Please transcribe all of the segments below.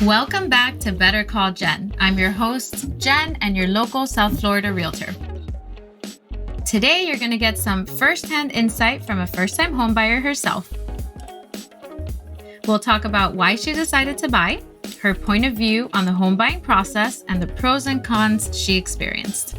Welcome back to Better Call Jen. I'm your host, Jen, and your local South Florida realtor. Today, you're going to get some first-hand insight from a first-time homebuyer herself. We'll talk about why she decided to buy, her point of view on the home buying process, and the pros and cons she experienced.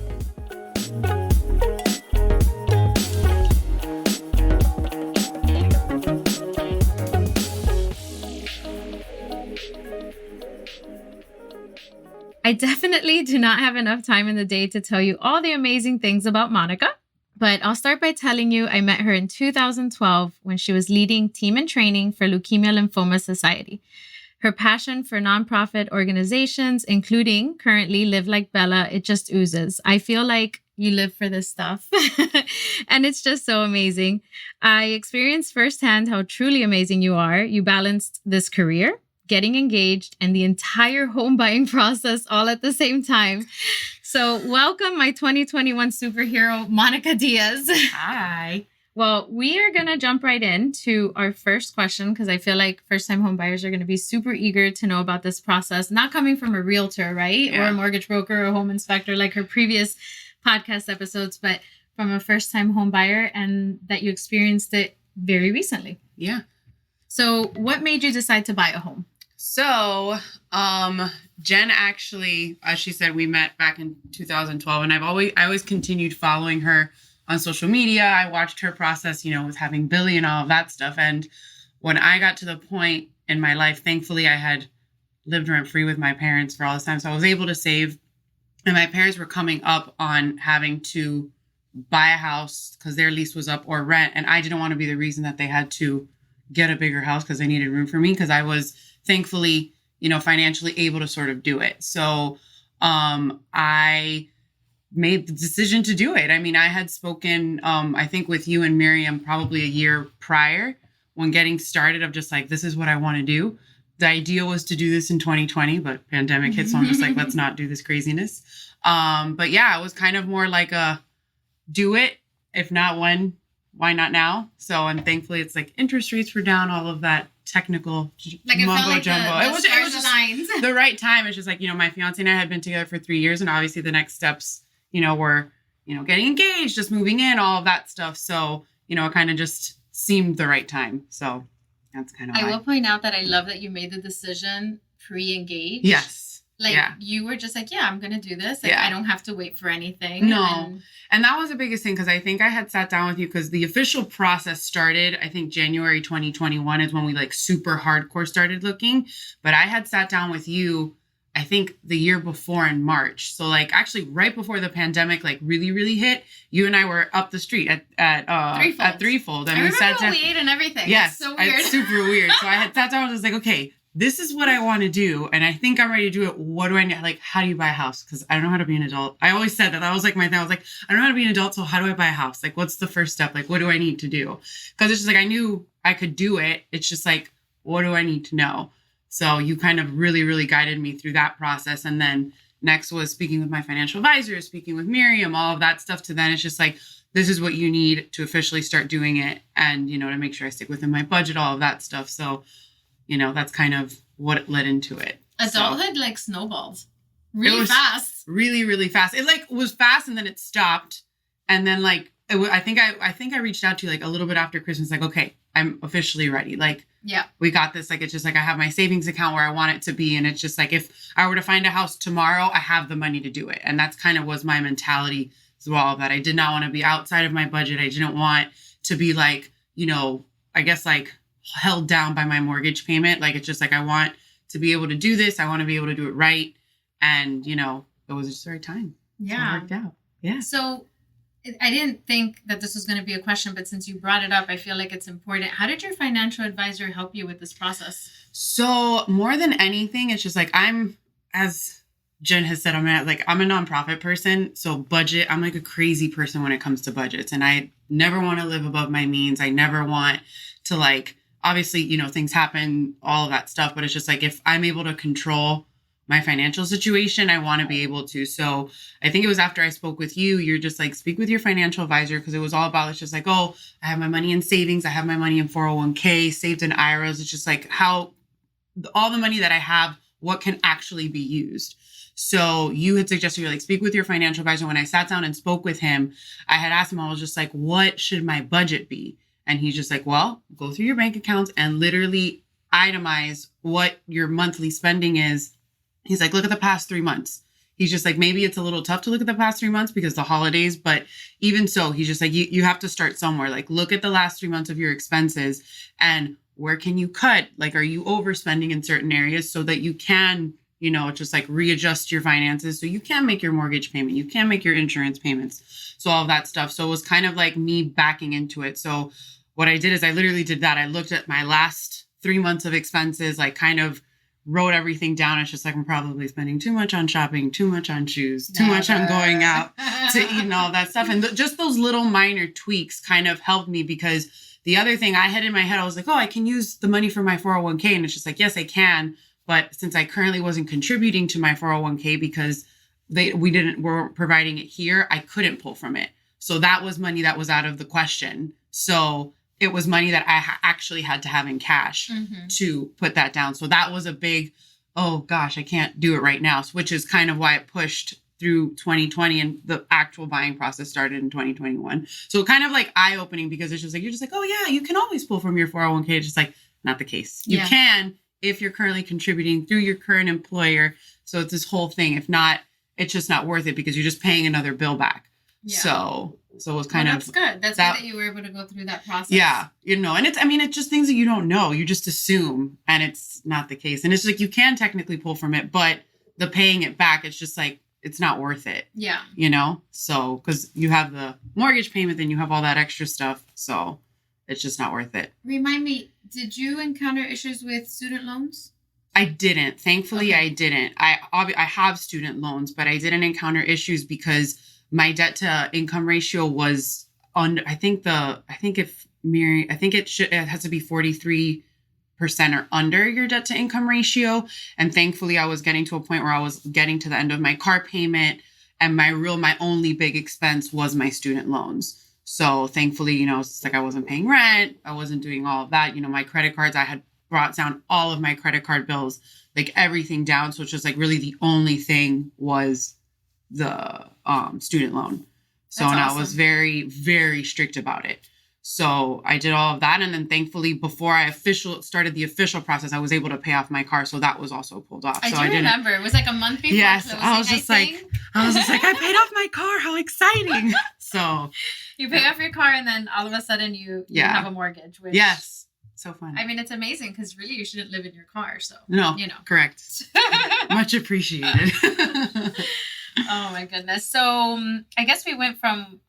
I definitely do not have enough time in the day to tell you all the amazing things about Monica, but I'll start by telling you I met her in 2012 when she was leading team and training for Leukemia Lymphoma Society. Her passion for nonprofit organizations, including currently Live Like Bella, it just oozes. I feel like you live for this stuff, and it's just so amazing. I experienced firsthand how truly amazing you are. You balanced this career, getting engaged, and the entire home buying process all at the same time. So welcome my 2021 superhero, Monica Diaz. Hi. Well, we are going to jump right into our first question because I feel like first-time home buyers are going to be super eager to know about this process, not coming from a realtor, right? Yeah. Or a mortgage broker or a home inspector like her previous podcast episodes, but from a first-time home buyer and that you experienced it very recently. Yeah. So what made you decide to buy a home? So, Jen actually, as she said, we met back in 2012, and I always continued following her on social media. I watched her process, with having Billy and all of that stuff. And when I got to the point in my life, thankfully, I had lived rent-free with my parents for all this time. So I was able to save, and my parents were coming up on having to buy a house because their lease was up or rent. And I didn't want to be the reason that they had to get a bigger house because they needed room for me because I was thankfully, financially able to sort of do it. So I made the decision to do it. I mean, I had spoken, I think with you and Miriam probably a year prior when getting started of just like, this is what I want to do. The idea was to do this in 2020, but pandemic hit. So I'm just like, let's not do this craziness. But yeah, it was kind of more like a do it. If not when, why not now? So, and thankfully it's like interest rates were down, all of that technical mumbo jumbo. It was just the right time. It's just like, my fiance and I had been together for 3 years, and obviously the next steps, were, getting engaged, just moving in, all of that stuff. So, it kind of just seemed the right time. So that's kind of I will point out that I love that you made the decision pre-engaged. Yes. You were just like, yeah, I'm going to do this. Yeah. I don't have to wait for anything. No. And that was the biggest thing because I think I had sat down with you because the official process started, I think January 2021 is when we super hardcore started looking. But I had sat down with you, I think the year before in March. So actually right before the pandemic really, really hit, you and I were up the street at Threefold. And I remember when we ate and everything. Yes. It's so weird. It's super weird. So I had sat down and was like, okay, this is what I want to do. And I think I'm ready to do it. What do I need? How do you buy a house? Because I don't know how to be an adult. I always said that. That was my thing. I was like, I don't know how to be an adult. So how do I buy a house? What's the first step? What do I need to do? Because it's just I knew I could do it. It's just what do I need to know? So you kind of really, really guided me through that process. And then next was speaking with my financial advisor, speaking with Miriam, all of that stuff. To then it's just this is what you need to officially start doing it. And, to make sure I stick within my budget, all of that stuff. So that's kind of what led into it. Adulthood snowballed really fast. Really, really fast. It was fast and then it stopped. And then I think I reached out to you a little bit after Christmas, okay, I'm officially ready. Yeah, we got this. It's just I have my savings account where I want it to be. And it's just if I were to find a house tomorrow, I have the money to do it. And that's kind of was my mentality as well, that I did not want to be outside of my budget. I didn't want to be I guess held down by my mortgage payment. It's just I want to be able to do this. I want to be able to do it right. And, it was just the right time. Yeah. So it worked out. Yeah. So I didn't think that this was going to be a question, but since you brought it up, I feel like it's important. How did your financial advisor help you with this process? So more than anything, it's just I'm, as Jen has said, I'm a nonprofit person. So budget, I'm a crazy person when it comes to budgets. And I never want to live above my means. I never want to obviously, things happen, all of that stuff. But it's just if I'm able to control my financial situation, I want to be able to. So I think it was after I spoke with you, you're just speak with your financial advisor, because it was all about, it's just oh, I have my money in savings. I have my money in 401k, saved in IRAs. It's just how all the money that I have, what can actually be used. So you had suggested, you're like, speak with your financial advisor. When I sat down and spoke with him, I had asked him, I was just like, what should my budget be? And he's just like, well, go through your bank accounts and literally itemize what your monthly spending is. He's like, look at the past 3 months. He's just like, maybe it's a little tough to look at the past 3 months because the holidays, but even so, he's just like, you have to start somewhere. Like, look at the last 3 months of your expenses and where can you cut? Like, are you overspending in certain areas so that you can, just like readjust your finances so you can make your mortgage payment, you can make your insurance payments. So all of that stuff. So it was kind of like me backing into it. So what I did is I literally did that. I looked at my last 3 months of expenses, like kind of wrote everything down. It's just like, I'm probably spending too much on shopping, too much on shoes, too much on going out to eat and all that stuff. And just those little minor tweaks kind of helped me, because the other thing I had in my head, I was like, oh, I can use the money for my 401k. And it's just like, yes, I can. But since I currently wasn't contributing to my 401k because we weren't providing it here, I couldn't pull from it. So that was money that was out of the question. So it was money that I actually had to have in cash to put that down. So that was a big, oh gosh, I can't do it right now, which is kind of why it pushed through 2020 and the actual buying process started in 2021. So kind of like eye-opening, because it's just like, you're just like, oh yeah, you can always pull from your 401k. It's just like, not the case. You can if you're currently contributing through your current employer. So it's this whole thing. If not, it's just not worth it because you're just paying another bill back. Yeah. So it was kind of... That's good. That's good that you were able to go through that process. Yeah. And it's just things that you don't know. You just assume, and it's not the case. And it's like, you can technically pull from it, but the paying it back, it's just like, it's not worth it. Yeah. So, because you have the mortgage payment, then you have all that extra stuff. So it's just not worth it. Remind me, did you encounter issues with student loans? I didn't. Thankfully, okay. I didn't. I have student loans, but I didn't encounter issues because my debt to income ratio was on, it has to be 43% or under your debt to income ratio. And thankfully I was getting to a point where I was getting to the end of my car payment, and my only big expense was my student loans. So thankfully, it's like I wasn't paying rent. I wasn't doing all of that. My credit cards, I had brought down all of my credit card bills, like everything down. So it's just like really the only thing was the student loan. So and awesome. I was very, very strict about it. So I did all of that. And then thankfully, before I started the official process, I was able to pay off my car. So that was also pulled off. I remember. It was like a month before. Yes. I was just like, I paid off my car. How exciting. So you pay off your car, and then all of a sudden you have a mortgage. Which, yes. So fun. I mean, it's amazing because really you shouldn't live in your car. So, no, correct. Much appreciated. Oh my goodness. So I guess we went from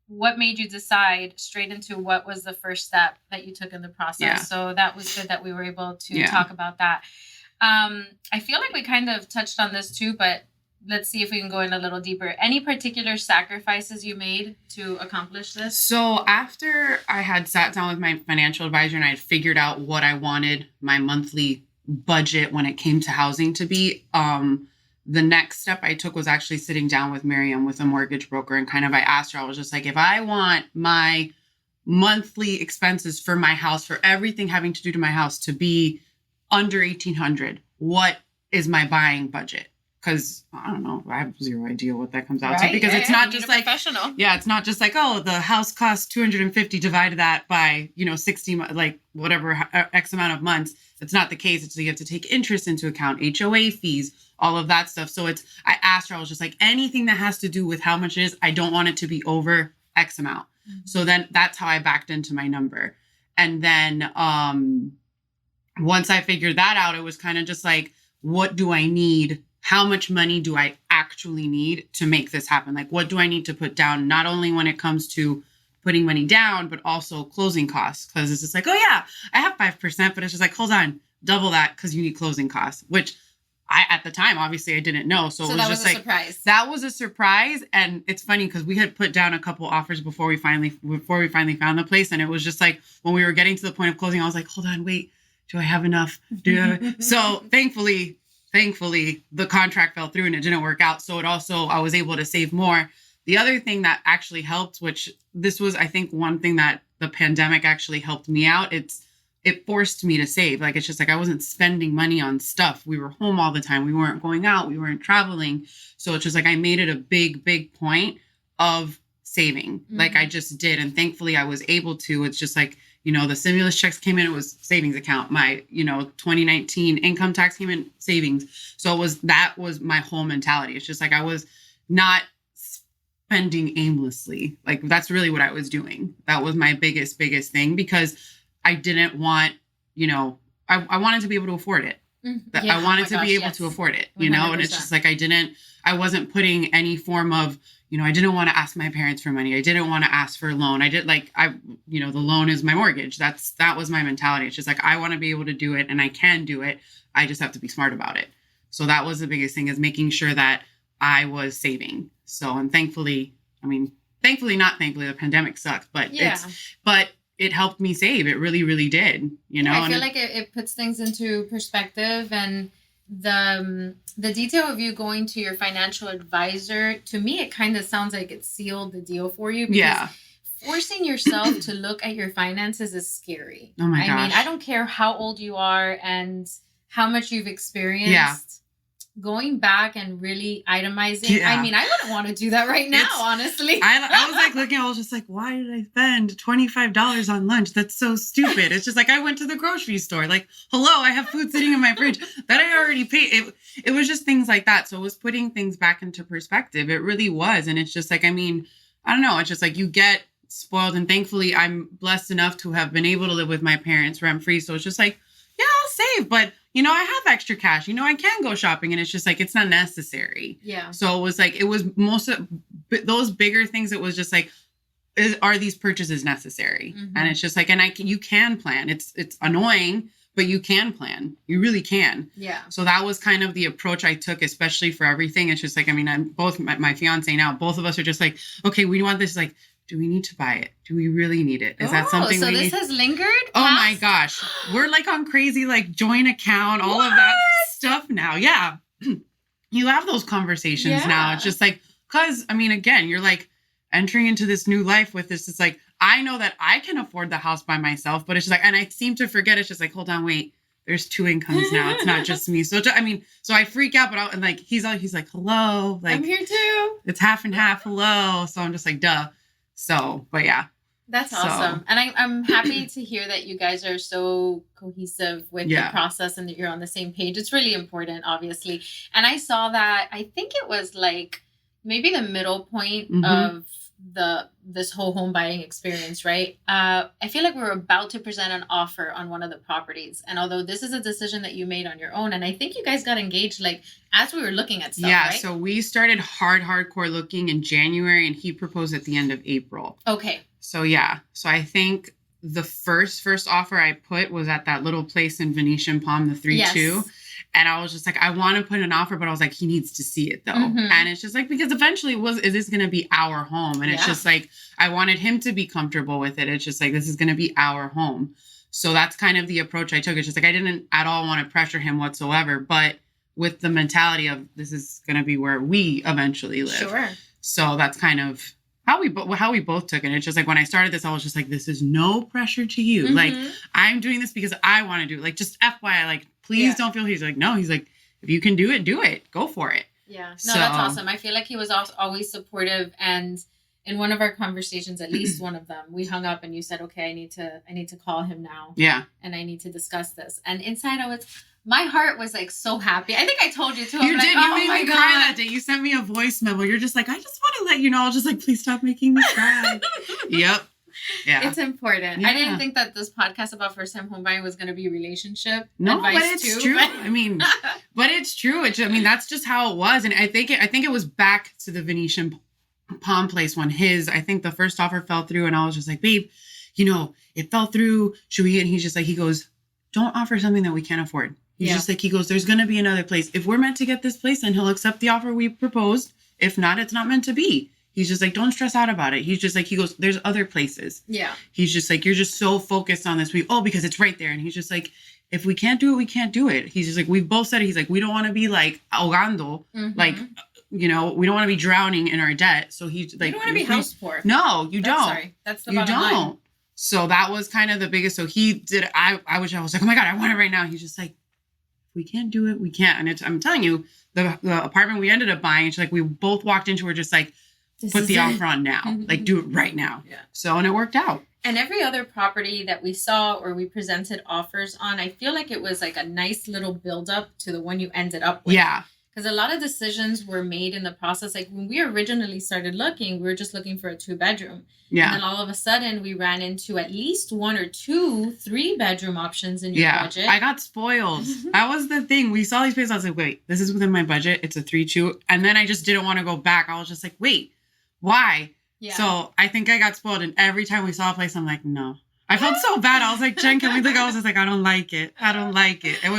what made you decide straight into what was the first step that you took in the process. Yeah. So that was good that we were able to talk about that. I feel like we kind of touched on this too, but let's see if we can go in a little deeper. Any particular sacrifices you made to accomplish this? So after I had sat down with my financial advisor and I had figured out what I wanted my monthly budget when it came to housing to be, the next step I took was actually sitting down with Miriam, with a mortgage broker, and I asked her, I was just like, if I want my monthly expenses for my house, for everything having to do to my house to be under $1,800, what is my buying budget? Because I don't know, I have zero idea what that comes out to, because it's not just like professional. Yeah, it's not just like, oh, the house costs $250, divided that by 60, like whatever X amount of months. It's not the case. It's, you have to take interest into account, HOA fees, all of that stuff. So I asked her, I was just like, anything that has to do with how much it is, I don't want it to be over X amount. Mm-hmm. So then that's how I backed into my number. And then once I figured that out, it was kind of just like, what do I need? How much money do I actually need to make this happen? Like, what do I need to put down? Not only when it comes to putting money down, but also closing costs. Because it's just like, oh yeah, I have 5%, but it's just like, hold on, double that because you need closing costs, which at the time, obviously I didn't know. So it was just like, surprise. That was a surprise. And it's funny because we had put down a couple offers before we finally found the place. And it was just like, when we were getting to the point of closing, I was like, hold on, wait, do I have enough? So thankfully, the contract fell through and it didn't work out. So I was able to save more. The other thing that actually helped, which this was, I think, one thing that the pandemic actually helped me out. It's it forced me to save. Like, it's just like I wasn't spending money on stuff. We were home all the time. We weren't going out. We weren't traveling. So it's just like I made it a big, big point of saving. Like I just did. And thankfully I was able to. It's just like, the stimulus checks came in, it was savings account. My, 2019 income tax came in, savings. So that was my whole mentality. It's just like I was not spending aimlessly. Like that's really what I was doing. That was my biggest thing, because I didn't want, I wanted to be able to afford it. I wanted to be able to afford it, 100%. And it's just like I wasn't putting any form of, I didn't want to ask my parents for money. I didn't want to ask for a loan. The loan is my mortgage. That was my mentality. It's just like, I want to be able to do it and I can do it. I just have to be smart about it. So that was the biggest thing, is making sure that I was saving. So, and thankfully, not thankfully, the pandemic sucked, but it helped me save. It really, really did, I feel like it puts things into perspective, and the detail of you going to your financial advisor, to me, it kind of sounds like it sealed the deal for you. Because forcing yourself to look at your finances is scary. Oh my gosh. I mean, I don't care how old you are and how much you've experienced. Yeah. Going back and really itemizing. Yeah. I mean, I wouldn't want to do that right now, honestly. I was like looking, I was just like, why did I spend $25 on lunch? That's so stupid. It's just like, I went to the grocery store. Like, hello, I have food sitting in my fridge that I already paid. It was just things like that. So it was putting things back into perspective. It really was. And it's just like, I mean, I don't know. It's just like you get spoiled. And thankfully, I'm blessed enough to have been able to live with my parents rent free. So it's just like, yeah, I'll save. But I have extra cash, I can go shopping, and it's just like, it's not necessary. Yeah. So it was most of those bigger things. It was just like, are these purchases necessary? Mm-hmm. And it's just like, and you can plan. It's annoying, but you can plan. You really can. Yeah. So that was kind of the approach I took, especially for everything. It's just like, I mean, I'm both my fiance now, both of us are just like, okay, we want this. Like, do we need to buy it? Do we really need it? Is that something so this has lingered? Oh my gosh. We're like on crazy, like joint account, all of that stuff now. Yeah. You have those conversations now. It's just like, cause I mean, again, you're like entering into this new life with this. It's like, I know that I can afford the house by myself, but it's just like, and I seem to forget. It's just like, hold on, wait, there's 2 incomes now. It's not just me. So, so I freak out, but and like, he's like, hello. Like, I'm here too. It's half and half. Hello. So I'm just like, duh. So, but yeah. That's awesome. And I'm happy to hear that you guys are so cohesive with the process and that you're on the same page. It's really important, obviously. And I saw that, I think it was like maybe the middle point of this whole home buying experience, right? I feel like we were about to present an offer on one of the properties. And although this is a decision that you made on your own, and I think you guys got engaged like as we were looking at stuff, right? So we started hardcore looking in January, and he proposed at the end of April. Okay. So yeah. So I think the first offer I put was at that little place in Venetian Palm, the 3-2. Yes. And I was just like, I want to put an offer, but I was like, he needs to see it though. Mm-hmm. And it's just like, because eventually is this going to be our home? And it's just like, I wanted him to be comfortable with it. It's just like, this is going to be our home. So that's kind of the approach I took. It's just like, I didn't at all want to pressure him whatsoever, but with the mentality of this is going to be where we eventually live. Sure. So that's kind of how we both took it. It's just like, when I started this, I was just like, this is no pressure to you. Mm-hmm. Like, I'm doing this because I want to do it. Like, just FYI, like, please don't feel. He's like, no, he's like, if you can do it, do it. Go for it. Yeah. No, that's awesome. I feel like he was always supportive. And in one of our conversations, at least one of them, we hung up and you said, okay, I need to call him now. Yeah. And I need to discuss this. And inside my heart was like so happy. I think I told you too. You did. You made me cry that day. You sent me a voice memo. You're just like, I just want to let you know. I was just like, please stop making me cry. Yep. Yeah. It's important. Yeah. I didn't think that this podcast about first-time home buying was going to be relationship advice but it's too. True. I mean, but it's true. That's just how it was. And I think it was back to the Venetian Palm place when I think the first offer fell through, and I was just like, babe, it fell through. Should we? And he's just like, he goes, don't offer something that we can't afford. He's just like, he goes, there's going to be another place. If we're meant to get this place, then he'll accept the offer we proposed. If not, it's not meant to be. He's just like, don't stress out about it. He's just like, he goes, there's other places. Yeah. He's just like, you're just so focused on this. Because it's right there. And he's just like, if we can't do it, we can't do it. He's just like, we've both said it. He's like, we don't want to be like ahogando. Mm-hmm. Like, we don't want to be drowning in our debt. So he's like, you don't want to be house poor. No, you don't. Sorry. That's the bottom line. So that was kind of the biggest. So he did. I was like, oh my God, I want it right now. He's just like, we can't do it. We can't. And I'm telling you, the apartment we ended up buying, it's like we both walked into, we're just like, put the offer on now, like do it right now. Yeah. So, and it worked out. And every other property that we saw or we presented offers on, I feel like it was like a nice little buildup to the one you ended up with. Yeah. Because a lot of decisions were made in the process. Like when we originally started looking, we were just looking for a 2-bedroom. Yeah. And then all of a sudden we ran into at least 1 or 2 3-bedroom options in your budget. I got spoiled. That was the thing. We saw these places. I was like, wait, this is within my budget. It's a 3-2. And then I just didn't want to go back. I was just like, wait, why? Yeah. So I think I got spoiled. And every time we saw a place, I'm like, no. I felt so bad. I was like, Jen, can we look? I was just like, I don't like it. I don't like it. And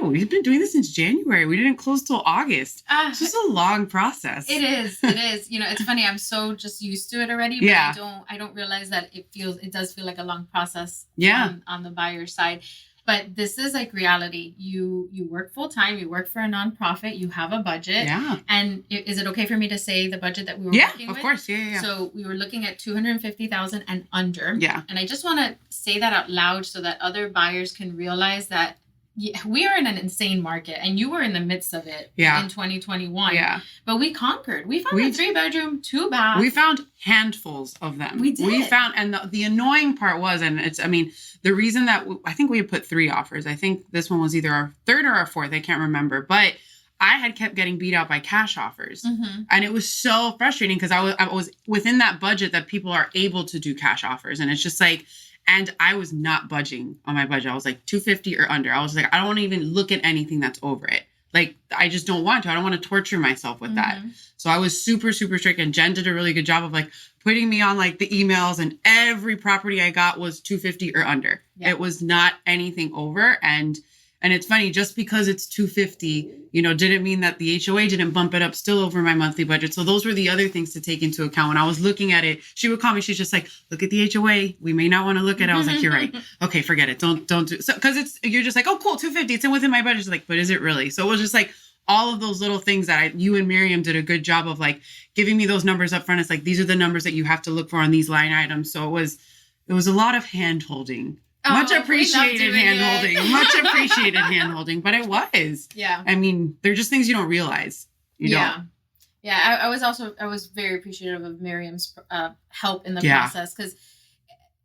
we've been doing this since January. We didn't close till August. It's just a long process. It is. It is. You know, it's funny. I'm so just used to it already. But I don't realize that it does feel like a long process. On the buyer side. But this is like reality. You work full time. You work for a nonprofit. You have a budget. Yeah. And is it okay for me to say the budget that we were working with? Yeah, of course. Yeah. So we were looking at $250,000 and under. Yeah. And I just want to say that out loud so that other buyers can realize that we are in an insane market, and you were in the midst of it in 2021. Yeah. But we conquered. We found a 3-bedroom, 2-bath. We found handfuls of them. We did. We found, and the annoying part was, and the reason that I think we had put 3 offers. I think this one was either our 3rd or our 4th. I can't remember. But I had kept getting beat out by cash offers. And it was so frustrating because I was within that budget that people are able to do cash offers. And it's just like, and I was not budging on my budget. I was like 250 or under. I was like, I don't want to even look at anything that's over it. Like, I just don't want to. I don't want to torture myself with that. So I was super, super strict. And Jen did a really good job of like putting me on like the emails, and every property I got was 250 or under. Yeah. It was not anything over. And it's funny, just because it's 250, didn't mean that the HOA didn't bump it up, still over my monthly budget. So those were the other things to take into account. When I was looking at it, she would call me. She's just like, look at the HOA. We may not want to look at it. I was like, you're right. Okay, forget it. Don't do so. Cause you're just like, oh, cool. 250. It's within my budget. She's like, but is it really? So it was just like all of those little things that you and Miriam did a good job of like giving me those numbers up front. It's like, these are the numbers that you have to look for on these line items. So it was a lot of hand holding. Much appreciated hand holding, but it was. Yeah. I mean, they're just things you don't realize. Yeah, I was very appreciative of Miriam's help in the process, because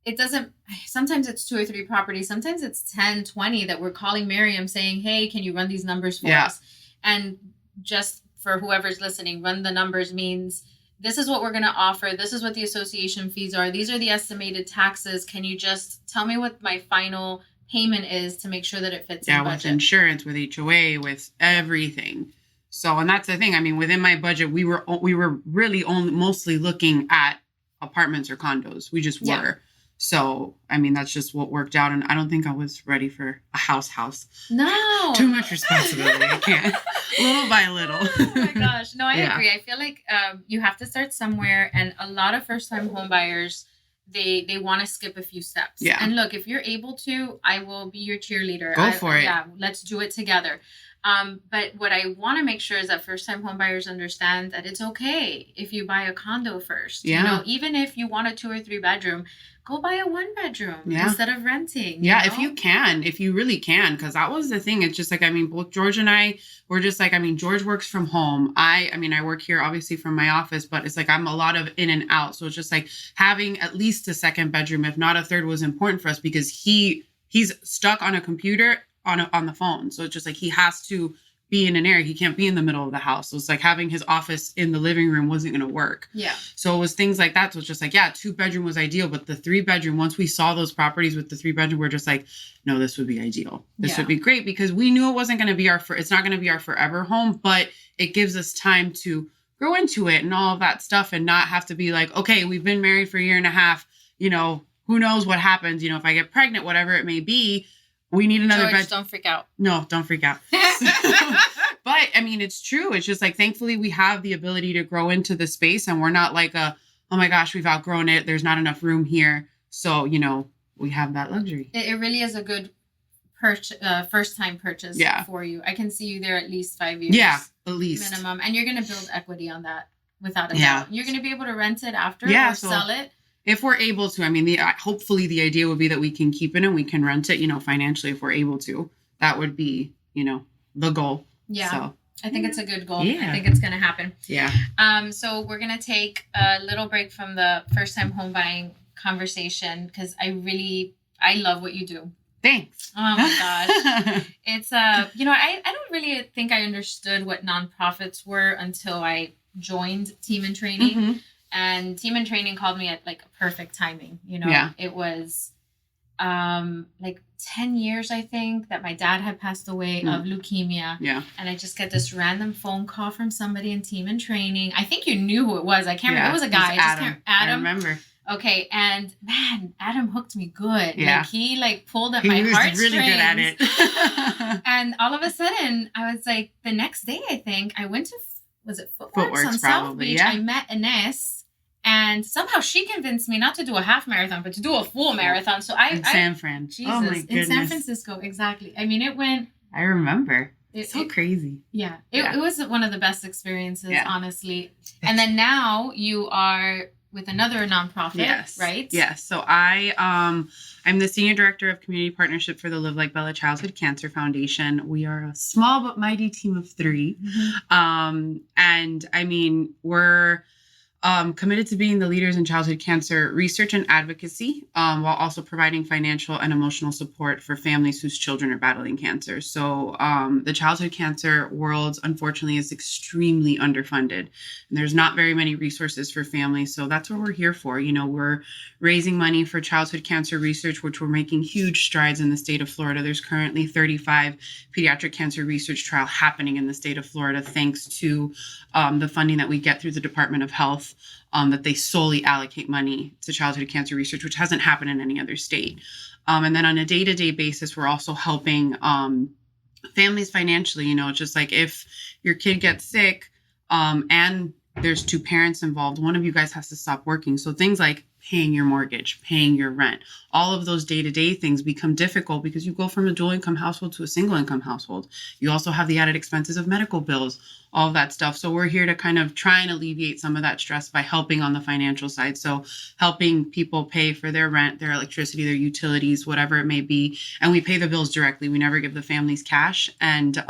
it doesn't, sometimes it's 2 or 3 properties. Sometimes it's 10, 20 that we're calling Miriam saying, hey, can you run these numbers for us? And just for whoever's listening, run the numbers means this is what we're going to offer. This is what the association fees are. These are the estimated taxes. Can you just tell me what my final payment is to make sure that it fits in budget? With insurance, with HOA, with everything. So, and that's the thing. I mean, within my budget, we were really only mostly looking at apartments or condos. We just were. Yeah. So, I mean, that's just what worked out. And I don't think I was ready for a house. No. Too much responsibility. I can't. Little by little. Oh my gosh. No, I agree. I feel like you have to start somewhere. And a lot of first-time home buyers, they want to skip a few steps. Yeah. And look, if you're able to, I will be your cheerleader. Go for it. Yeah, let's do it together. But what I want to make sure is that first-time home buyers understand that it's okay if you buy a condo first. Yeah. Even if you want a 2 or 3-bedroom, go buy a 1-bedroom instead of renting. Yeah, if you really can, because that was the thing. It's just like, I mean, both George and I were just like, I mean, George works from home. I work here obviously from my office, but it's like I'm a lot of in and out. So it's just like having at least a 2nd bedroom, if not a 3rd, was important for us, because he's stuck on a computer on the phone. So it's just like he has to be in an area. He can't be in the middle of the house. So it's like having his office in the living room wasn't going to work. Yeah. So it was things like that. So it's just like, 2-bedroom was ideal. But the 3-bedroom, once we saw those properties with the 3-bedroom, we're just like, no, this would be ideal. This would be great, because we knew it wasn't going to be it's not going to be our forever home, but it gives us time to grow into it and all of that stuff, and not have to be like, okay, we've been married for a year and a half. Who knows what happens? If I get pregnant, whatever it may be, we need another George, don't freak out. No, don't freak out. But I mean, it's true. It's just like, thankfully we have the ability to grow into the space, and we're not like oh my gosh, we've outgrown it. There's not enough room here. So, we have that luxury. It really is a good first time purchase for you. I can see you there at least 5 years. Yeah, at least. Minimum. And you're going to build equity on that without a doubt. You're going to be able to rent it after or sell it. If we're able to, I mean, hopefully the idea would be that we can keep it and we can rent it, financially, if we're able to. That would be, the goal. Yeah. So I think it's a good goal. Yeah. I think it's going to happen. Yeah. So we're going to take a little break from the first time home buying conversation because I love what you do. Thanks. Oh my gosh. It's, I don't really think I understood what nonprofits were until I joined Team in Training. Mm-hmm. And Team in Training called me at like a perfect timing. Yeah. It was like 10 years, I think, that my dad had passed away of leukemia. Yeah. And I just get this random phone call from somebody in Team in Training. I think you knew who it was. I can't remember. It was a guy. Adam. Adam. I remember. Okay, and man, Adam hooked me good. Yeah. Like he pulled at my heartstrings. He was really good at it. And all of a sudden, I was like, the next day, I think, I went to, was it Footworks on South Beach? Yeah. I met Ines, and somehow she convinced me not to do a half marathon, but to do a full marathon. So in San Fran. Jesus, oh my goodness. in San Francisco, exactly. I mean, it went. I remember. It's so crazy. Yeah. It was one of the best experiences, honestly. And then now you are with another nonprofit, right? Yes. So I'm the Senior Director of Community Partnership for the Live Like Bella Childhood Cancer Foundation. We are a small but mighty team of 3. Mm-hmm. And I mean, we're committed to being the leaders in childhood cancer research and advocacy, while also providing financial and emotional support for families whose children are battling cancer. So the childhood cancer world, unfortunately, is extremely underfunded. And there's not very many resources for families. So that's what we're here for. We're raising money for childhood cancer research, which we're making huge strides in the state of Florida. There's currently 35 pediatric cancer research trial happening in the state of Florida, thanks to the funding that we get through the Department of Health. That they solely allocate money to childhood cancer research, which hasn't happened in any other state. And then on a day-to-day basis, we're also helping families financially. Just like if your kid gets sick and there's 2 parents involved, one of you guys has to stop working. So things like paying your mortgage, paying your rent, all of those day-to-day things become difficult because you go from a dual income household to a single income household. You also have the added expenses of medical bills, all of that stuff. So we're here to kind of try and alleviate some of that stress by helping on the financial side. So helping people pay for their rent, their electricity, their utilities, whatever it may be. And we pay the bills directly. We never give the families cash. And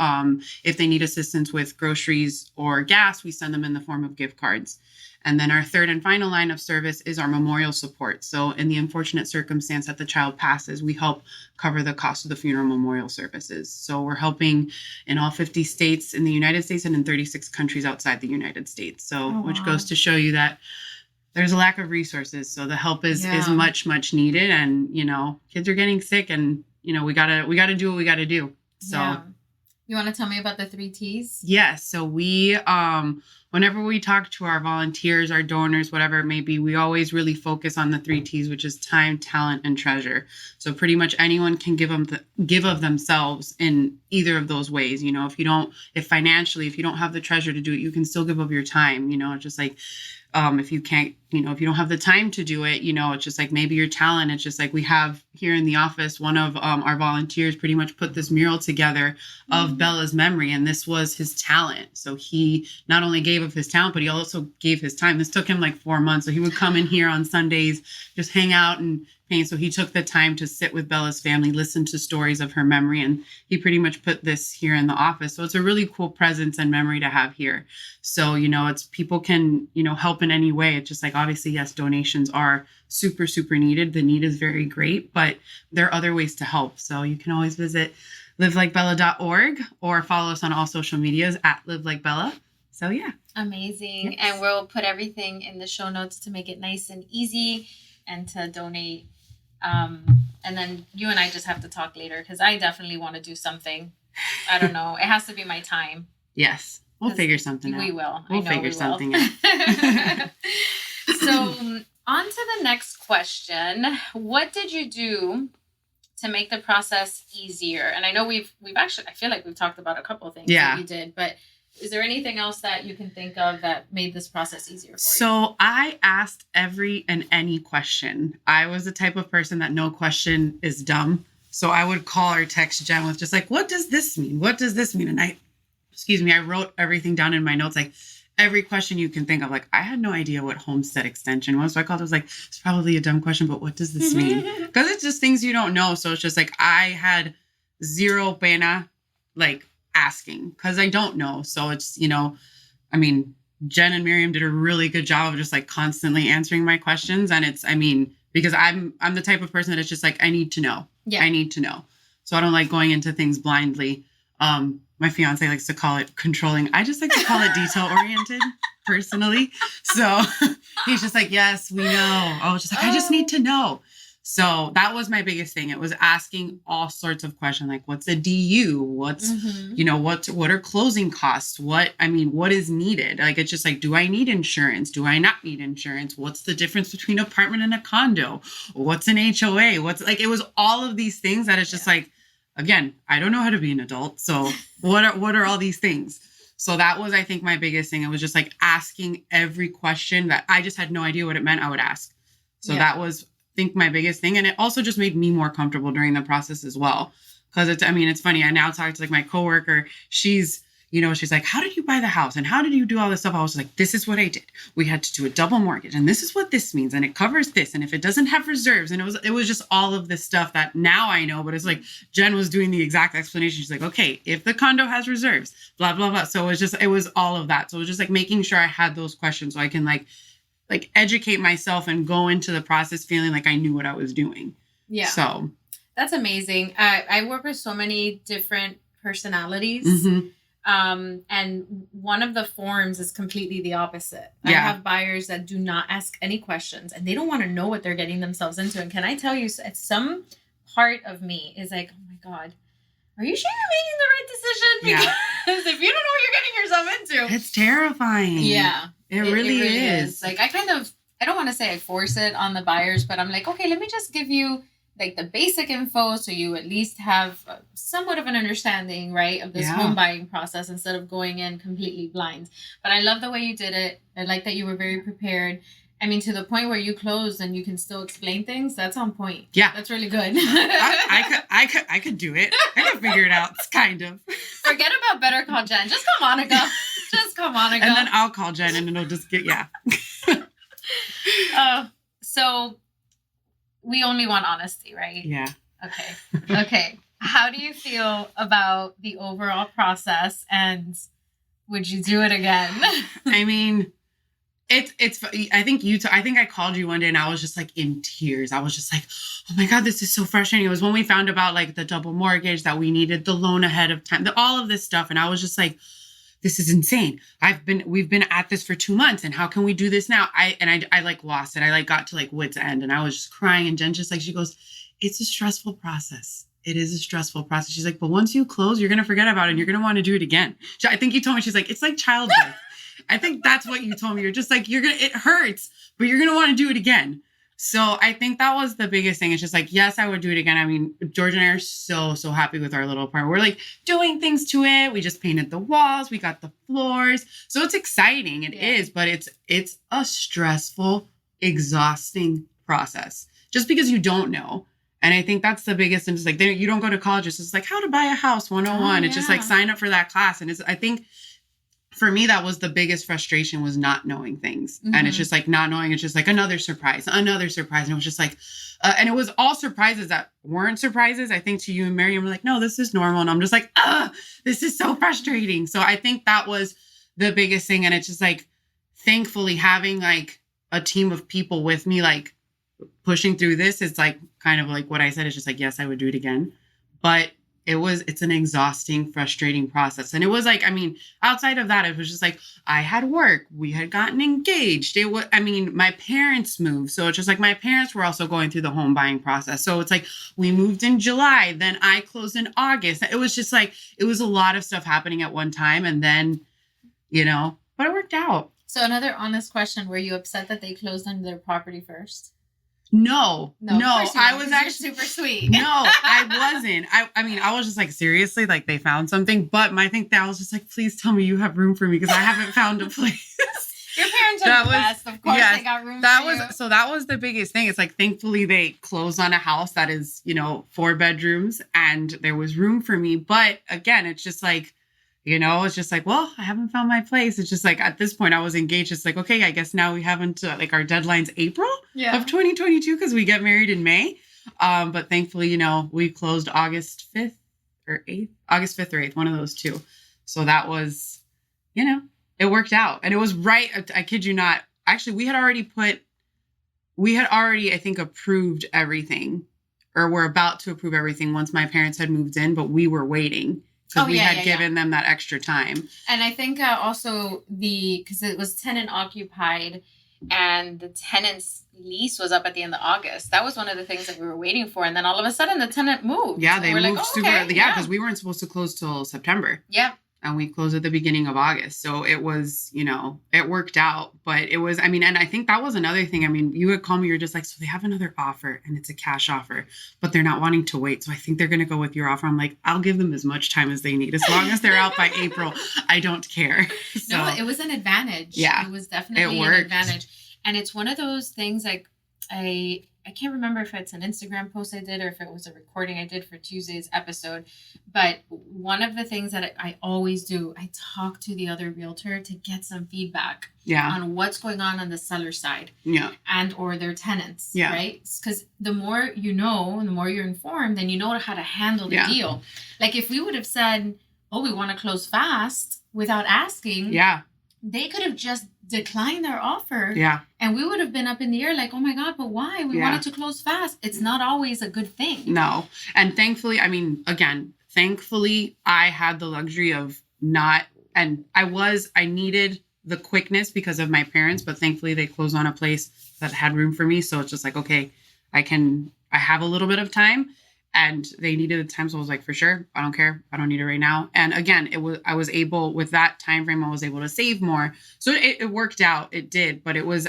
if they need assistance with groceries or gas, we send them in the form of gift cards. And then our third and final line of service is our memorial support. So in the unfortunate circumstance that the child passes, we help cover the cost of the funeral memorial services. So we're helping in all 50 states in the United States and in 36 countries outside the United States. So which goes to show you that there's a lack of resources. So the help is much, much needed. And, kids are getting sick and, we gotta do what we gotta do. So you want to tell me about the 3 T's? Yes. So we, whenever we talk to our volunteers, our donors, whatever it may be, we always really focus on the 3 T's, which is time, talent, and treasure. So pretty much anyone can give of themselves in either of those ways. If financially, if you don't have the treasure to do it, you can still give of your time. Just like, if you can't, if you don't have the time to do it, it's just like maybe your talent. It's just like we have here in the office, one of our volunteers pretty much put this mural together of Bella's memory. And this was his talent. So he not only gave of his talent, but he also gave his time. This took him like 4 months. So he would come in here on Sundays, just hang out and paint. So he took the time to sit with Bella's family, listen to stories of her memory. And he pretty much put this here in the office. So it's a really cool presence and memory to have here. So, it's people can, help in any way. It's just like, obviously, yes, donations are super, super needed. The need is very great, but there are other ways to help. So you can always visit livelikebella.org or follow us on all social medias at livelikebella. So yeah. Amazing. Yes. And we'll put everything in the show notes to make it nice and easy and to donate. And then you and I just have to talk later because I definitely want to do something. I don't know. It has to be my time. Yes. We'll figure something out. We will. We'll figure something out. So on to the next question. What did you do to make the process easier? And I know we've actually, I feel like we've talked about a couple of things that you did, but is there anything else that you can think of that made this process easier for you? So I asked every and any question. I was the type of person that no question is dumb. So I would call or text Jen with just like, what does this mean? What does this mean? And I wrote everything down in my notes, like every question you can think of. Like, I had no idea what homestead extension was. So I called, I was like, it's probably a dumb question, but what does this mean? Because it's just things you don't know. So it's just like, I had zero pena, like, asking, because I don't know. So it's, I mean, Jen and Miriam did a really good job of just like constantly answering my questions. And it's, I mean, because I'm the type of person that it's just like, I need to know. Yeah. I need to know. So I don't like going into things blindly. My fiance likes to call it controlling. I just like to call it detail oriented personally. So he's just like, yes, we know. I was just like, I just need to know. So that was my biggest thing. It was asking all sorts of questions, like what's a DU? What's, what are closing costs? What is needed? Like, it's just like, do I need insurance? Do I not need insurance? What's the difference between an apartment and a condo? What's an HOA? What's like, it was all of these things that it's just like, again, I don't know how to be an adult. So what are all these things? So that was, I think, my biggest thing. It was just like asking every question that I just had no idea what it meant. I would ask. So that was, I think, my biggest thing. And it also just made me more comfortable during the process as well. Because it's funny. I now talk to like my coworker. She's like, how did you buy the house? And how did you do all this stuff? I was like, this is what I did. We had to do a double mortgage. And this is what this means. And it covers this. And if it doesn't have reserves, and it was just all of this stuff that now I know. But it's like Jen was doing the exact explanation. She's like, okay, if the condo has reserves, blah, blah, blah. So it was all of that. So it was just like making sure I had those questions so I can like educate myself and go into the process feeling like I knew what I was doing. Yeah. So that's amazing. I work with so many different personalities. Mm-hmm. And one of the forms is completely the opposite. Yeah. I have buyers that do not ask any questions and they don't want to know what they're getting themselves into. And can I tell you, some part of me is like, oh my God, are you sure you're making the right decision? Because if you don't know what you're getting yourself into, it's terrifying. Yeah. It really is. Like, I don't want to say I force it on the buyers, but I'm like, okay, let me just give you like the basic info so you at least have somewhat of an understanding, right, of this home buying process instead of going in completely blind. But I love the way you did it. I like that you were very prepared. I mean, to the point where you closed and you can still explain things. That's on point. Yeah. That's really good. I could do it. I could figure it out, kind of. Forget about Better Call Jen. Just call Monica. Just call Monica. And then I'll call Jen and it'll just get, So we only want honesty, right? Yeah. Okay. How do you feel about the overall process, and would you do it again? I mean, it's. I think I called you one day and I was just like in tears. I was just like, oh my God, this is so frustrating. It was when we found about like the double mortgage, that we needed the loan ahead of time, all of this stuff, and I was just like, this is insane. We've been at this for 2 months, and how can we do this now? I like lost it. I like got to like wit's end, and I was just crying, and Jen just like, she goes, it's a stressful process. It is a stressful process. She's like, but once you close, you're going to forget about it and you're going to want to do it again. I think you told me, she's like, it's like childbirth. I think that's what you told me. You're just like, it hurts, but you're going to want to do it again. So I think that was the biggest thing. It's just like, yes, I would do it again. I mean, George and I are so happy with our little apartment. We're like doing things to it. We just painted the walls. We got the floors. So it's exciting. It is, but it's a stressful, exhausting process just because you don't know. And I think that's the biggest thing. It's like, you don't go to college. It's just like how to buy a house 101. It's just like sign up for that class. And I think for me, that was the biggest frustration, was not knowing things. Mm-hmm. And it's just like not knowing. It's just like another surprise. And it was just like, and it was all surprises that weren't surprises. I think to you and Miriam were like, no, this is normal. And I'm just like, this is so frustrating. So I think that was the biggest thing. And it's just like, thankfully having like a team of people with me, like pushing through this, it's like kind of like what I said. It's just like, yes, I would do it again. But it's an exhausting, frustrating process. And it was like, I mean, outside of that, it was just like, I had work. We had gotten engaged. My parents moved. So it's just like my parents were also going through the home buying process. So it's like, we moved in July, then I closed in August. It was just like, it was a lot of stuff happening at one time. And then, but it worked out. So another honest question, were you upset that they closed on their property first? No, I was actually super sweet. No, I wasn't. I was just like, seriously, like they found something. But my thing that I was just like, please tell me you have room for me because I haven't found a place. Your parents are the best. Of course, they got room for you. So that was the biggest thing. It's like, thankfully they closed on a house that is, 4 bedrooms and there was room for me. But again, it's just like, It's just like, well, I haven't found my place. It's just like, at this point I was engaged. It's like, okay, I guess now we haven't, like, our deadline's April of 2022 because we get married in May. But thankfully, we closed August 5th or 8th, August 5th or 8th, one of those two. So that was, it worked out. And it was right. I kid you not. Actually, we had already, I think, approved everything, or were about to approve everything once my parents had moved in, but we were waiting because we had given them that extra time. And I think also because it was tenant occupied and the tenant's lease was up at the end of August. That was one of the things that we were waiting for. And then all of a sudden the tenant moved. Yeah, they moved super. Because we weren't supposed to close till September. Yep. And we closed at the beginning of August. So it was, it worked out. But it was, and I think that was another thing. You would call me, you're just like, so they have another offer and it's a cash offer, but they're not wanting to wait. So I think they're going to go with your offer. I'm like, I'll give them as much time as they need. As long as they're out by April, I don't care. So, no, it was an advantage. Yeah. It was definitely an advantage. And it's one of those things like I can't remember if it's an Instagram post I did or if it was a recording I did for Tuesday's episode. But one of the things that I always do, I talk to the other realtor to get some feedback on what's going on the seller side and or their tenants, right? Because the more you know, and the more you're informed, then you know how to handle the deal. Like if we would have said, oh, we want to close fast without asking, they could have just declined their offer. Yeah. And we would have been up in the air like, oh my God, but why? We wanted to close fast. It's not always a good thing. No. And thankfully, thankfully I had the luxury of not, and I needed the quickness because of my parents, but thankfully they closed on a place that had room for me. So it's just like, okay, I have a little bit of time. And they needed the time, so I was like, for sure, I don't care. I don't need it right now. And again, I was able, with that time frame, I was able to save more. So it worked out. It did. But it was,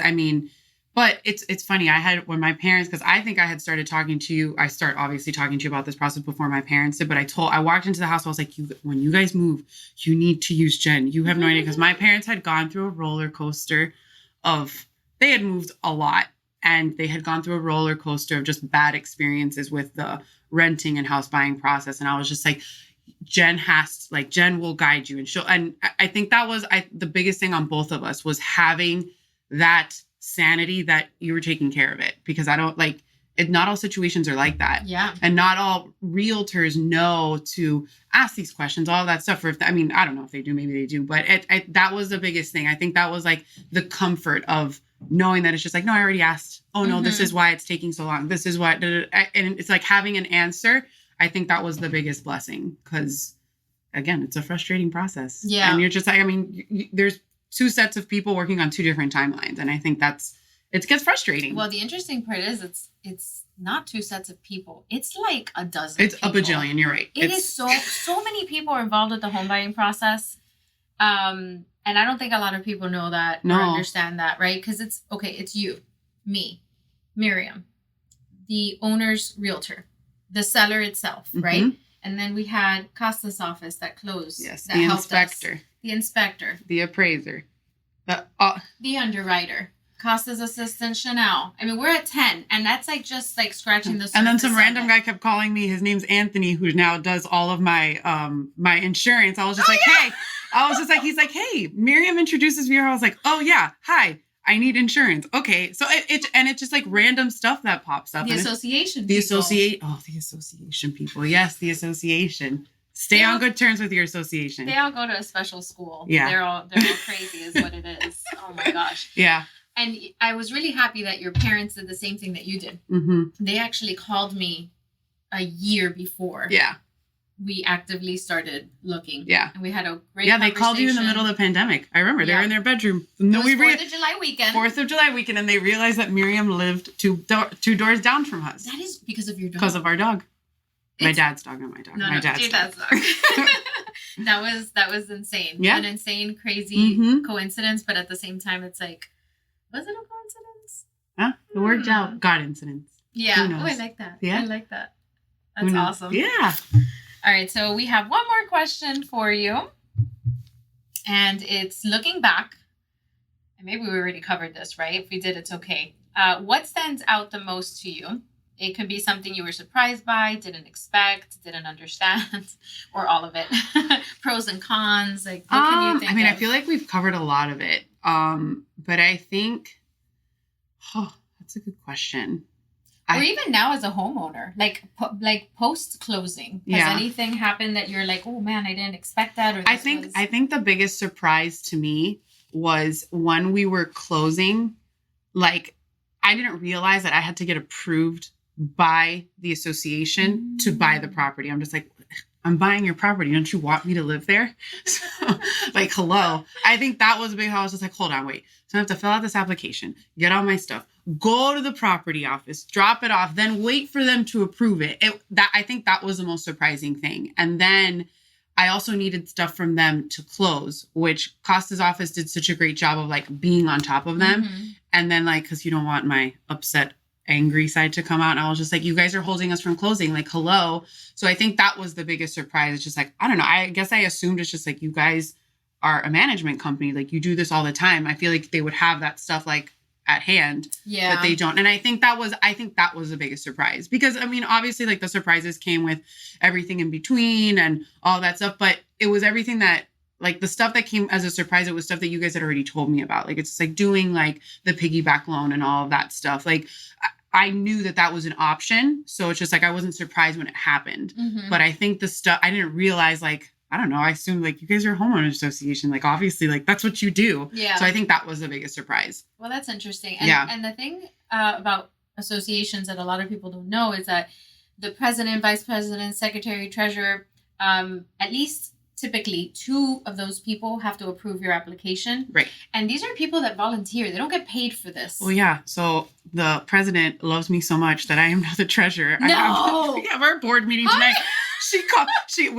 but it's funny. When my parents, because I think I had started talking to you, obviously talking to you about this process before my parents did, but I walked into the house, I was like, when you guys move, you need to use Jen. You have no idea. Because my parents had gone through a roller coaster they had moved a lot. And they had gone through a roller coaster of just bad experiences with the renting and house buying process. And I was just like, Jen will guide you. And I think that was the biggest thing on both of us was having that sanity that you were taking care of it. Because not all situations are like that. Yeah. And not all realtors know to ask these questions, all that stuff. I don't know if they do, maybe they do, but that was the biggest thing. I think that was like the comfort of knowing that it's just like, no, I already asked. Oh no, this is why it's taking so long. This is why, and it's like having an answer. I think that was the biggest blessing because again, it's a frustrating process. Yeah. And you're just like, there's two sets of people working on two different timelines. And I think it gets frustrating. Well, the interesting part is it's not two sets of people. It's like a dozen. It's people. A bajillion. You're right. It is so many people are involved with the home buying process. And I don't think a lot of people know that or understand that, right? Because it's you, me, Miriam, the owner's realtor, the seller itself, right? And then we had Costa's office that closed. Yes, that the inspector. The inspector. The appraiser. The underwriter. Costa's assistant, Chanel. We're at 10, and that's just scratching the surface. And then some random guy kept calling me. His name's Anthony, who now does all of my my insurance. I was just hey. I was just like, he's like, hey, Miriam introduces me. I was like, oh yeah, hi, I need insurance. Okay, so it's just like random stuff that pops up. The association people. Yes, the association. Stay on good terms with your association. They all go to a special school. Yeah, they're all crazy, is what it is. Oh my gosh. Yeah. And I was really happy that your parents did the same thing that you did. They actually called me a year before. Yeah. We actively started looking. Yeah. And we had a great conversation. They called you in the middle of the pandemic. I remember. They were in their bedroom. No, it was 4th of July weekend. 4th of July weekend. And they realized that Miriam lived two doors down from us. That is because of your dog. Because of our dog. My dad's dog, not my dog. My dad's dog. That was insane. Yeah. An insane, crazy coincidence. But at the same time, it's like, was it a coincidence? Huh? It worked out. God incidents. Yeah. Oh, I like that. Yeah. I like that. That's awesome. Yeah. All right. So we have one more question for you. And it's looking back. And maybe we already covered this, right? If we did, it's okay. What stands out the most to you It could be something you were surprised by, didn't expect, didn't understand, or all of it. Pros and cons. Like, what can you think I mean, of? I feel like we've covered a lot of it. But I think, that's a good question. Or even now as a homeowner, like post closing, has anything happened that you're like, oh man, I didn't expect that? Or I think the biggest surprise to me was when we were closing, like I didn't realize that I had to get approved by the association to buy the property. I'm just like, I'm buying your property. Don't you want me to live there? So, like, hello. I think that was a big, I was just like, hold on, wait. So I have to fill out this application, get all my stuff, go to the property office, drop it off, then wait for them to approve it. I think that was the most surprising thing. And then I also needed stuff from them to close, which Costa's office did such a great job of like being on top of them. Mm-hmm. And then like, cause you don't want my upset, angry side to come out. And I was just like, you guys are holding us from closing. Like, hello. So I think that was the biggest surprise. It's just like, I don't know. I guess I assumed it's just like, you guys are a management company. Like you do this all the time. I feel like they would have that stuff like at hand, but they don't. And I think that was the biggest surprise because I mean, obviously like the surprises came with everything in between and all that stuff, but it was everything that like the stuff that came as a surprise. It was stuff that you guys had already told me about. Like, it's like doing like the piggyback loan and all of that stuff. Like I knew that was an option. So it's just like, I wasn't surprised when it happened, but I think the stuff I didn't realize, like, I don't know. I assumed like you guys are a homeowner association. Like obviously like that's what you do. Yeah. So I think that was the biggest surprise. Well, that's interesting. And, and the thing about associations that a lot of people don't know is that the president, vice president, secretary, treasurer, at least typically 2 of those people have to approve your application. Right. And these are people that volunteer. They don't get paid for this. Well, yeah. So the president loves me so much that I am now the treasurer. No. We have our board meeting tonight.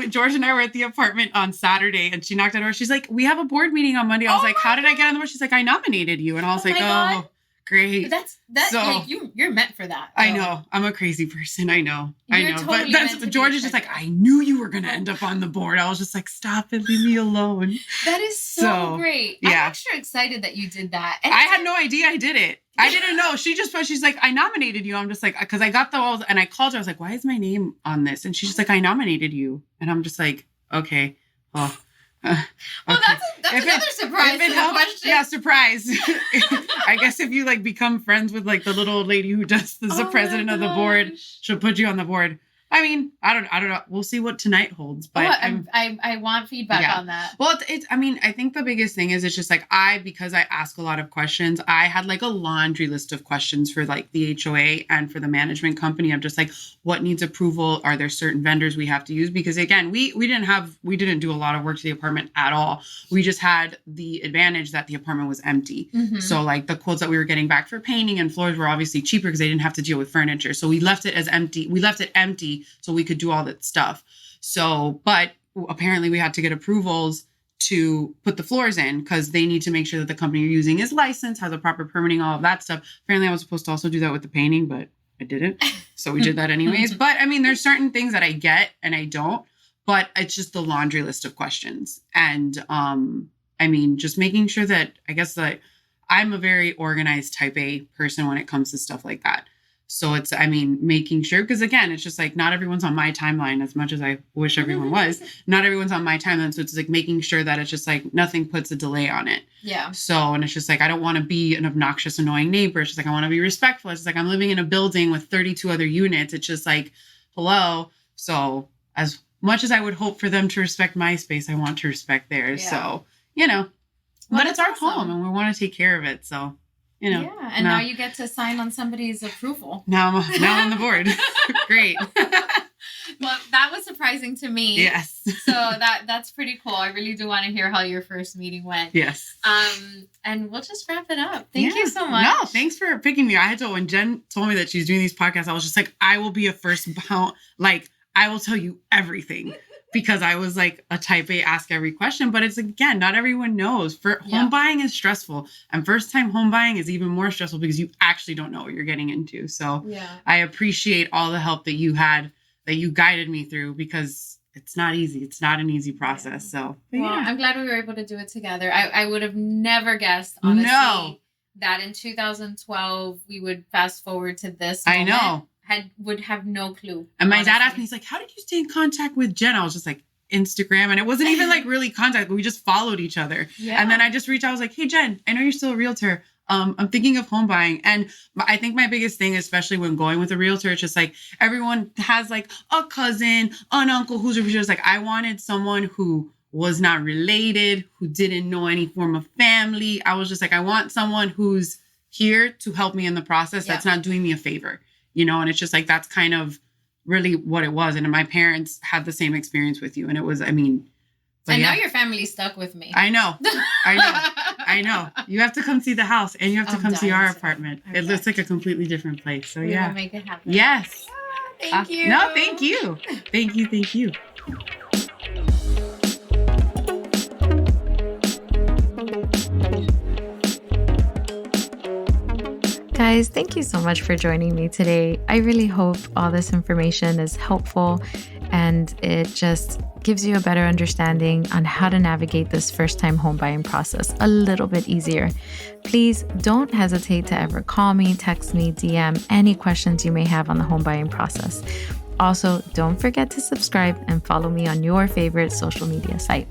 George and I were at the apartment on Saturday and she knocked on the door. She's like, we have a board meeting on Monday. I was like, how did I get on the board? She's like, I nominated you. And I was like, oh, great. That's so, like you're meant for that. I know. I'm a crazy person. I know. Totally, but that's George is just like, I knew you were going to end up on the board. I was just like, stop it. Leave me alone. That is so great. Yeah. I'm extra excited that you did that. And I had no idea I did it. I didn't know. She's like, I nominated you. I'm just like, because I got the walls and I called her. I was like, why is my name on this? And she's just like, I nominated you. And I'm just like, okay. Well, well, okay. That's another surprise. Question. Yeah, surprise. I guess if you like become friends with like the little old lady who does the president of the board, she'll put you on the board. I mean, I don't know. We'll see what tonight holds. But I want feedback on that. Well, I mean, I think the biggest thing is it's just like because I ask a lot of questions, I had like a laundry list of questions for like the HOA and for the management company. I'm just like, what needs approval? Are there certain vendors we have to use? Because again, we didn't do a lot of work to the apartment at all. We just had the advantage that the apartment was empty. Mm-hmm. So like the quotes that we were getting back for painting and floors were obviously cheaper because they didn't have to deal with furniture. So we left it as empty. We left it empty so we could do all that stuff. So, but apparently we had to get approvals to put the floors in because they need to make sure that the company you're using is licensed, has a proper permitting, all of that stuff. Apparently I was supposed to also do that with the painting, but I didn't. So we did that anyways. But I mean, there's certain things that I get and I don't, but it's just the laundry list of questions. And I mean, just making sure that I guess that I'm a very organized type A person when it comes to stuff like that. So it's, I mean, making sure, because again, it's just like, not everyone's on my timeline as much as I wish everyone was. Not everyone's on my timeline. So it's like making sure that it's just like nothing puts a delay on it. Yeah. So, and it's just like, I don't want to be an obnoxious, annoying neighbor. It's just like, I want to be respectful. It's just like, I'm living in a building with 32 other units. It's just like, hello. So as much as I would hope for them to respect my space, I want to respect theirs. Yeah. So, you know, well, but it's our home and we want to take care of it. So. You know, yeah, and now you get to sign on somebody's approval. Now I'm on the board. Great. Well, that was surprising to me. Yes. So that's pretty cool. I really do want to hear how your first meeting went. Yes. And we'll just wrap it up. Thank you so much. No, thanks for picking me. When Jen told me that she's doing these podcasts, I was just like, I will be a first, like, I will tell you everything. Because I was like a type A, ask every question. But it's, again, not everyone knows. Home buying is stressful. And first time home buying is even more stressful because you actually don't know what you're getting into. So I appreciate all the help that you had, that you guided me through, because it's not easy. It's not an easy process. So, I'm glad we were able to do it together. I would have never guessed, honestly, that in 2012 we would fast forward to this moment. would have no clue. And my dad asked me, he's like, how did you stay in contact with Jen? I was just like, Instagram. And it wasn't even like really contact, but we just followed each other. Yeah. And then I just reached out. I was like, hey, Jen, I know you're still a realtor. I'm thinking of home buying. And I think my biggest thing, especially when going with a realtor, it's just like everyone has like a cousin, an uncle who's a realtor. It's like I wanted someone who was not related, who didn't know any form of family. I was just like, I want someone who's here to help me in the process. That's not doing me a favor, you know? And it's just like, that's kind of really what it was. And my parents had the same experience with you. And it was, I mean, I know your family stuck with me. I know. I know. You have to come see the house and you have to come see our apartment. It looks like a completely different place. So we will make it happen. Yes. Thank you. No, thank you. Thank you. Thank you. Guys, thank you so much for joining me today. I really hope all this information is helpful and it just gives you a better understanding on how to navigate this first-time home buying process a little bit easier. Please don't hesitate to ever call me, text me, DM any questions you may have on the home buying process. Also, don't forget to subscribe and follow me on your favorite social media site.